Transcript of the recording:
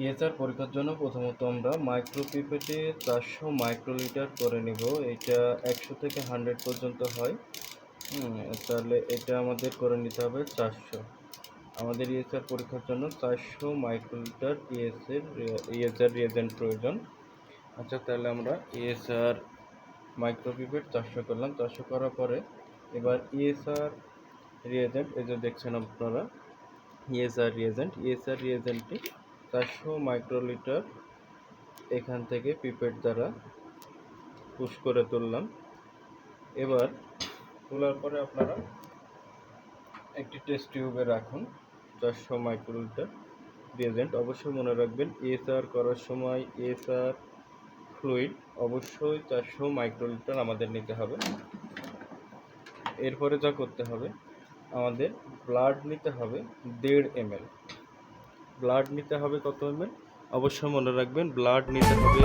ESR পরীক্ষার জন্য প্রথমত আমরা মাইক্রোপিপেটে 400 মাইক্রোলিটার করে নিব। এটা 100 থেকে 100 পর্যন্ত হয়। তাহলে এটা আমাদের করে নিতে হবে 400। আমাদের ESR পরীক্ষার জন্য 400 মাইক্রোলিটার ESR রিয়েজেন্ট প্রয়োজন। আচ্ছা, তাহলে আমরা ESR মাইক্রোপিপেট 400 করলাম। 400 করার পরে এবার ESR রিয়েজেন্ট, এই যে দেখছেন আপনারা ESR রিয়েজেন্টটি 400 মাইক্রোলিটার এখান থেকে পিপেট দ্বারা পুশ করে তুললাম। এবার তোলার পরে আপনারা একটি টেস্ট টিউবে রাখুন 400 মাইক্রোলিটার রিয়েজেন্ট। অবশ্যই মনে রাখবেন ESR করার সময় ESR ফ্লুইড অবশ্যই 400 মাইক্রোলিটার আমাদের নিতে হবে। এরপরে যা করতে হবে, আমাদের ব্লাড নিতে হবে 1.5 ml। ব্লাড নিতে হবে কত ml? অবশ্যই মনে রাখবেন ব্লাড নিতে হবে